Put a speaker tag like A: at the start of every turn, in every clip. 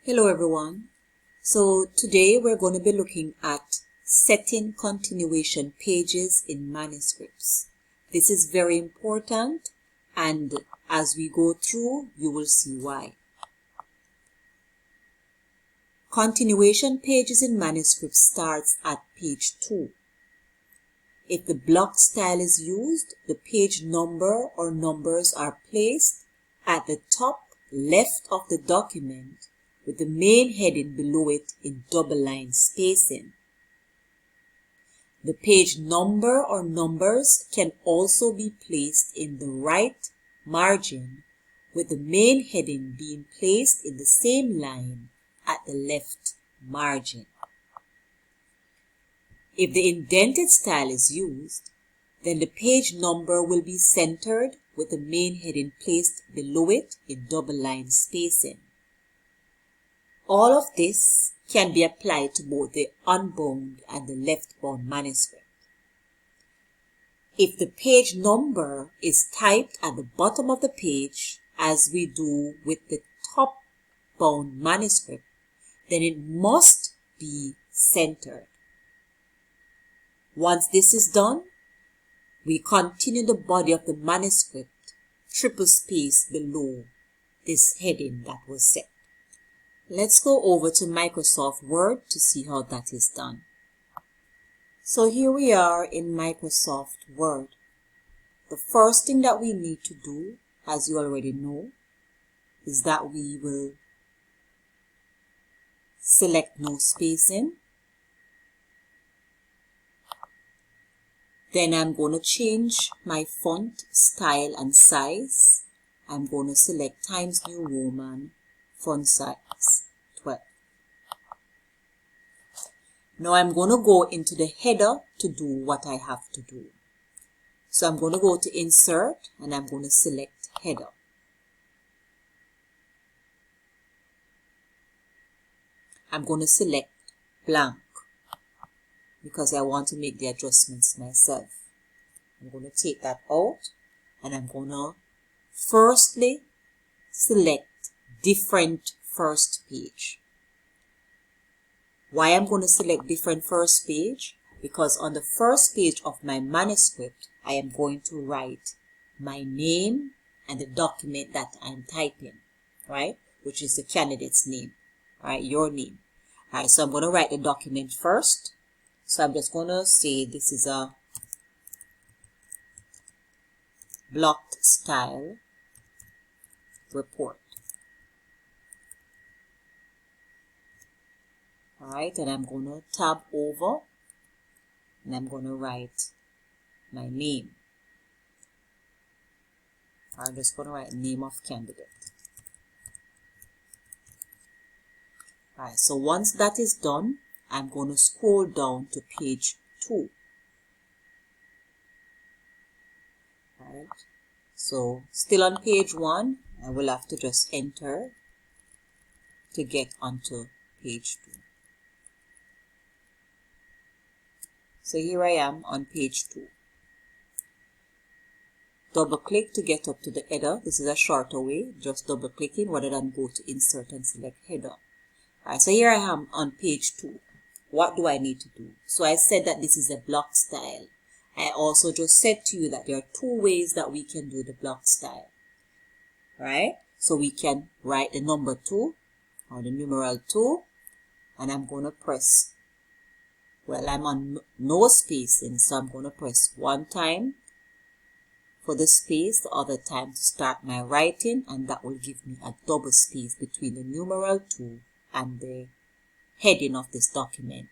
A: Hello everyone. So today we're going to be looking at setting continuation pages in manuscripts. This is very important, and as we go through you will see why. Continuation pages in manuscripts starts at page 2. If the block style is used, the page number or numbers are placed at the top left of the document with the main heading below it in double-line spacing. The page number or numbers can also be placed in the right margin with the main heading being placed in the same line at the left margin. If the indented style is used, then the page number will be centered with the main heading placed below it in double-line spacing. All of this can be applied to both the unbound and the left-bound manuscript. If the page number is typed at the bottom of the page, as we do with the top-bound manuscript, then it must be centered. Once this is done, we continue the body of the manuscript triple space below this heading that was set. Let's go over to Microsoft Word to see how that is done. So here we are in Microsoft Word. The first thing that we need to do, as you already know, is that we will select no spacing. Then I'm going to change my font style and size. I'm going to select Times New Roman font size 12. Now I'm going to go into the header to do what I have to do. So I'm going to go to Insert and I'm going to select Header. I'm going to select Blank because I want to make the adjustments myself. I'm going to take that out and I'm going to firstly select Different First Page. Why I'm going to select Different First Page? Because on the first page of my manuscript, I am going to write my name and the document that I'm typing, right? Which is the candidate's name, right? Your name. All right, so I'm going to write the document first. So I'm just going to say this is a blocked style report. Alright, and I'm going to tab over and I'm going to write my name. I'm just going to write name of candidate. Alright, so once that is done, I'm going to scroll down to page 2. Alright, so still on page 1, I will have to just enter to get onto page 2. So here I am on page 2. Double click to get up to the header. This is a shorter way, just double clicking rather than go to Insert and select Header. Alright, so here I am on page 2. What do I need to do? So I said that this is a block style. I also just said to you that there are 2 ways that we can do the block style. Right? So we can write the number 2 or the numeral 2 and I'm going to press, well, I'm on no spacing, so I'm going to press 1 time for the space, the other time to start my writing, and that will give me a double space between the numeral 2 and the heading of this document.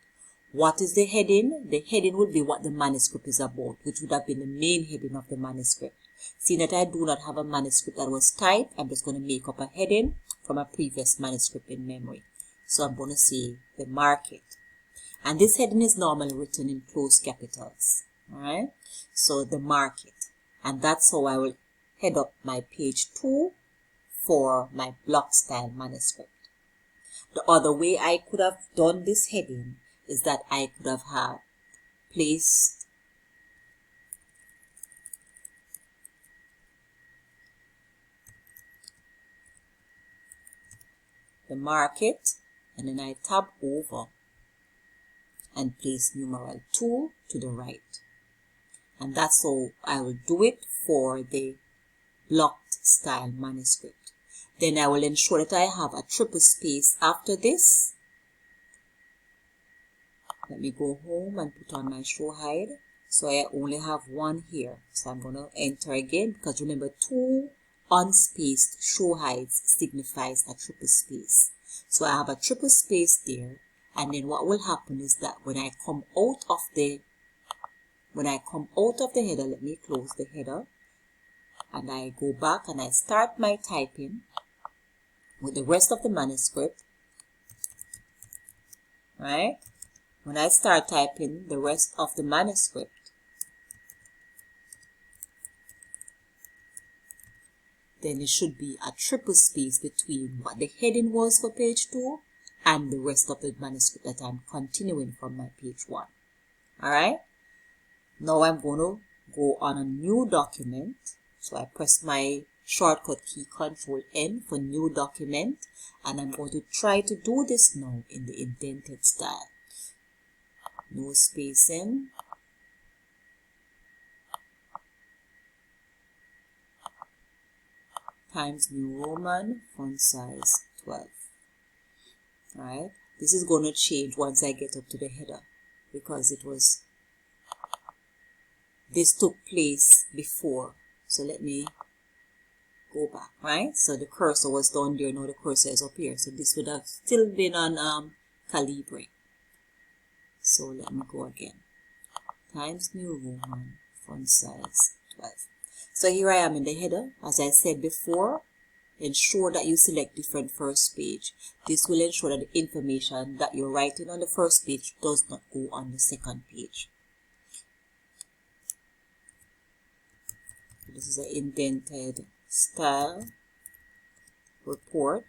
A: What is the heading? The heading would be what the manuscript is about, which would have been the main heading of the manuscript. Seeing that I do not have a manuscript that was typed, I'm just going to make up a heading from a previous manuscript in memory. So I'm going to say the market. And this heading is normally written in closed capitals. Alright? So the market. And that's how I will head up my page 2 for my block style manuscript. The other way I could have done this heading is that I could have had placed the market, and then I tab over and place numeral 2 to the right. And that's how I will do it for the blocked style manuscript. Then I will ensure that I have a triple space after this. Let me go home and put on my show hide. So I only have one here. So I'm going to enter again, because remember, 2 unspaced show hides signifies a triple space. So I have a triple space there, and then what will happen is that when I come out of the header, let me close the header, and I go back and I start my typing with the rest of the manuscript, right? When I start typing the rest of the manuscript, then it should be a triple space between what the heading was for page 2 and the rest of the manuscript that I'm continuing from my page 1. Alright? Now I'm going to go on a new document. So I press my shortcut key Control N for new document, and I'm going to try to do this now in the indented style. No spacing. Times New Roman, font size 12. Right? This is going to change once I get up to the header, because this took place before. So let me go back, right? So the cursor was down there, now the cursor is up here. So this would have still been on Calibre. So let me go again. Times New Roman, font size 12. So here I am in the header. As I said before, ensure that you select different first page. This will ensure that the information that you're writing on the first page does not go on the second page. This is an indented style report.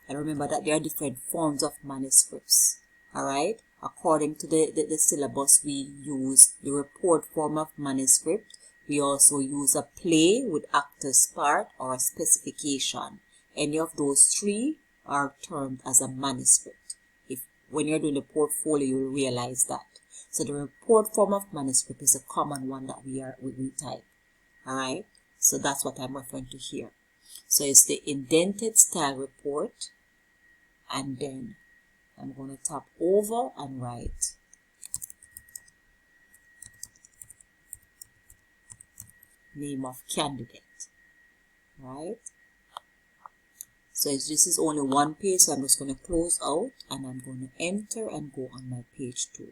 A: And remember that there are different forms of manuscripts. Alright? According to the syllabus, we use the report form of manuscript. We also use a play with actor's part or a specification. Any of those 3 are termed as a manuscript. When you're doing the portfolio, you'll realize that. So the report form of manuscript is a common one that we type. Alright? So that's what I'm referring to here. So it's the indented style report, and then I'm going to tap over and write name of candidate, right? So this is only one page, so I'm just going to close out and I'm going to enter and go on my page 2.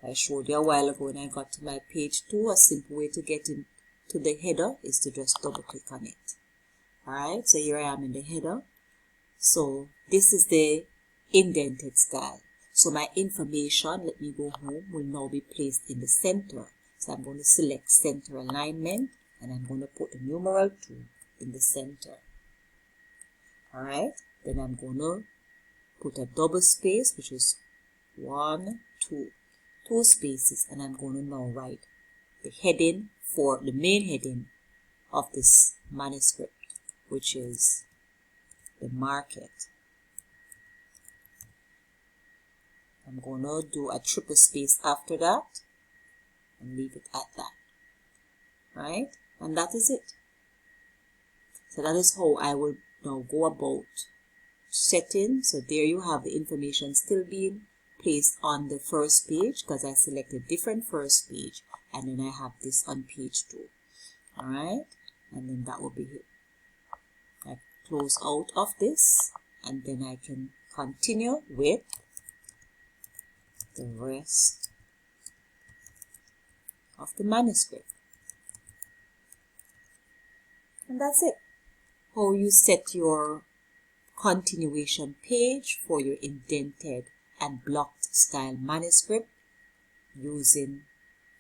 A: I showed you a while ago when I got to my page 2, a simple way to get into the header is to just double click on it. Alright, so here I am in the header. So this is the indented style. So my information, let me go home, will now be placed in the center. So I'm going to select center alignment, and I'm going to put the numeral 2 in the center. Alright, then I'm going to put a double space, which is 1, 2. 2 spaces, and I'm going to now write the heading for the main heading of this manuscript, which is the market. I'm going to do a triple space after that and leave it at that. Right? And that is it. So that is how I will now go about setting. So there you have the information still being placed on the first page, because I selected different first page, and then I have this on page 2. Alright? And then that will be it. I close out of this, and then I can continue with the rest of the manuscript. And that's it. How you set your continuation page for your indented and blocked style manuscript using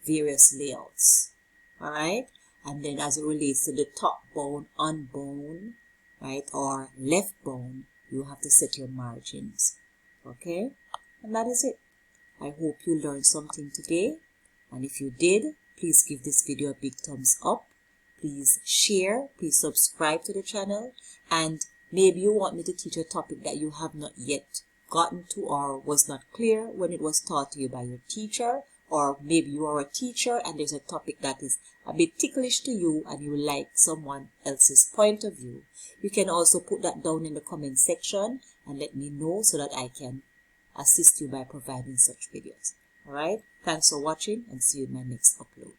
A: various layouts. Alright? And then as it relates to the top bound, unbound, right, or left bound, you have to set your margins. Okay? And that is it. I hope you learned something today. And if you did, please give this video a big thumbs up. Please share, please subscribe to the channel, and Maybe you want me to teach a topic that you have not yet gotten to or was not clear when it was taught to you by your teacher, or maybe you are a teacher and there's a topic that is a bit ticklish to you and you like someone else's point of view. You can also put that down in the comment section and let me know so that I can assist you by providing such videos. Alright, thanks for watching and see you in my next upload.